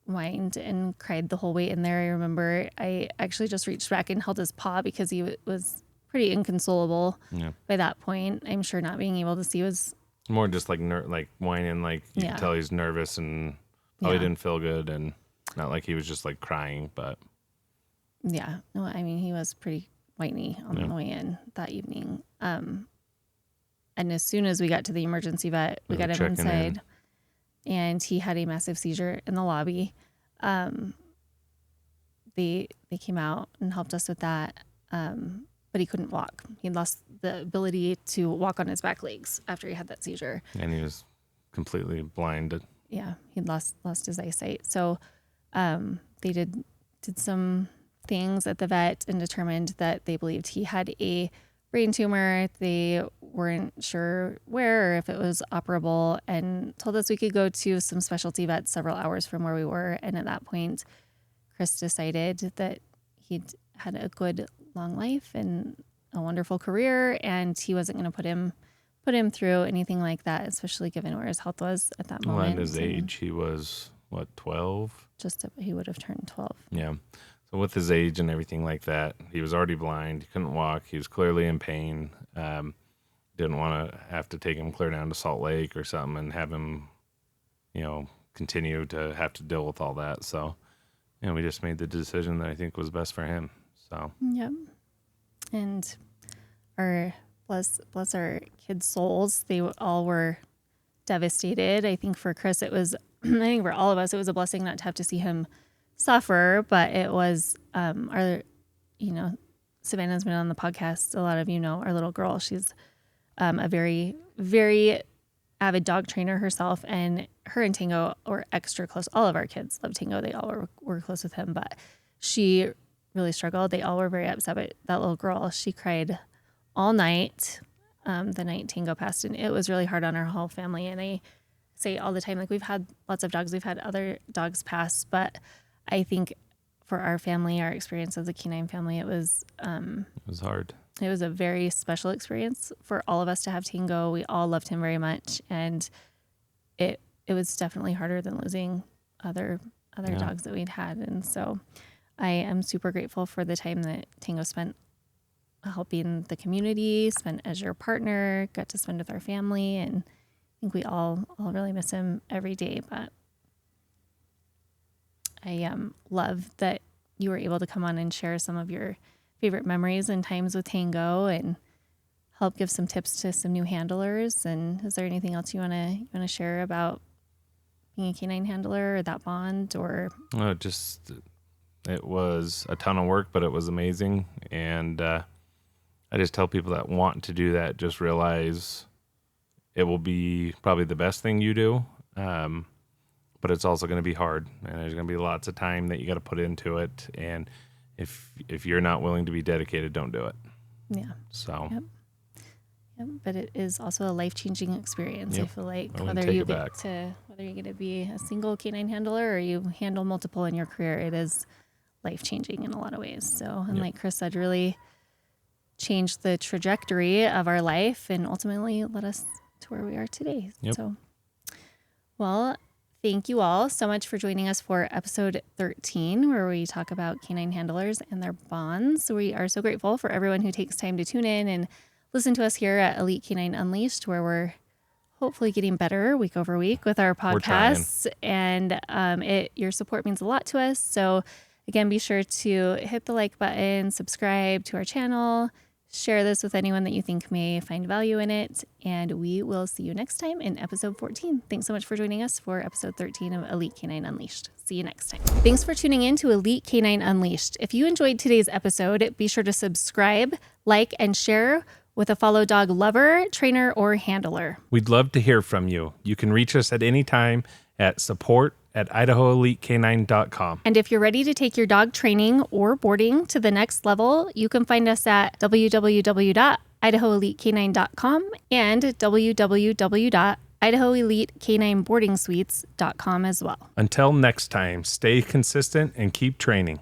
whined and cried the whole way in there. I remember I actually just reached back and held his paw because he was pretty inconsolable by that point. I'm sure not being able to see was more just like whining, like you could tell he's nervous and probably didn't feel good, and not like he was just like crying, but yeah. No, I mean, he was pretty whiny on the way in that evening. And as soon as we got to the emergency vet, we got him inside. And he had a massive seizure in the lobby. They came out and helped us with that, but he couldn't walk. He lost the ability to walk on his back legs after he had that seizure. And he was completely blinded. Yeah, he lost his eyesight. So they did some things at the vet and determined that they believed he had a brain tumor. They weren't sure where or if it was operable, and told us we could go to some specialty vets several hours from where we were. And at that point, Chris decided that he'd had a good long life and a wonderful career, and he wasn't going to put him through anything like that, especially given where his health was at that moment. Well, at his age, he was, 12? He would have turned 12. Yeah. So with his age and everything like that, he was already blind. He couldn't walk. He was clearly in pain. Didn't want to have to take him clear down to Salt Lake or something and have him, continue to have to deal with all that. So, we just made the decision that I think was best for him. So. Yep. And bless our kids' souls, they all were devastated. I think for Chris, I think for all of us, it was a blessing not to have to see him suffer, but it was Savannah's been on the podcast. A lot of our little girl. She's a very, very avid dog trainer herself, and her and Tango were extra close. All of our kids love Tango. They all were close with him, but she really struggled. They all were very upset, but that little girl, she cried all night the night Tango passed, and it was really hard on our whole family. And say all the time, like we've had lots of dogs, we've had other dogs pass, but I think for our family, our experience as a canine family, it was hard. It was a very special experience for all of us to have Tango. We all loved him very much, and it was definitely harder than losing other dogs that we'd had. And so I am super grateful for the time that Tango spent helping the community, spent as your partner, got to spend with our family, and I think we all really miss him every day. But I love that you were able to come on and share some of your favorite memories and times with Tango and help give some tips to some new handlers. And is there anything else you want to share about being a canine handler or that bond? Or it was a ton of work, but it was amazing. And I just tell people that want to do that, just realize it will be probably the best thing you do. But it's also going to be hard, and there's going to be lots of time that you got to put into it. And if you're not willing to be dedicated, don't do it. Yeah. So. Yep. But it is also a life-changing experience. Yep. I feel like whether you're going to be a single canine handler or you handle multiple in your career, it is life-changing in a lot of ways. So, and like Chris said, really changed the trajectory of our life and ultimately led us to where we are today. Yep. So, well, thank you all so much for joining us for episode 13, where we talk about canine handlers and their bonds. We are so grateful for everyone who takes time to tune in and listen to us here at Elite Canine Unleashed, where we're hopefully getting better week over week with our podcasts. And your support means a lot to us. So again, be sure to hit the like button, subscribe to our channel, share this with anyone that you think may find value in it. And we will see you next time in episode 14. Thanks so much for joining us for episode 13 of Elite Canine Unleashed. See you next time. Thanks for tuning in to Elite Canine Unleashed. If you enjoyed today's episode, be sure to subscribe, like, and share with a follow dog lover, trainer, or handler. We'd love to hear from you. You can reach us at any time at support@idahoelitecanine.com. And if you're ready to take your dog training or boarding to the next level, you can find us at www.idahoelitecanine.com and www.idahoelitecanineboardingsuites.com as well. Until next time, stay consistent and keep training.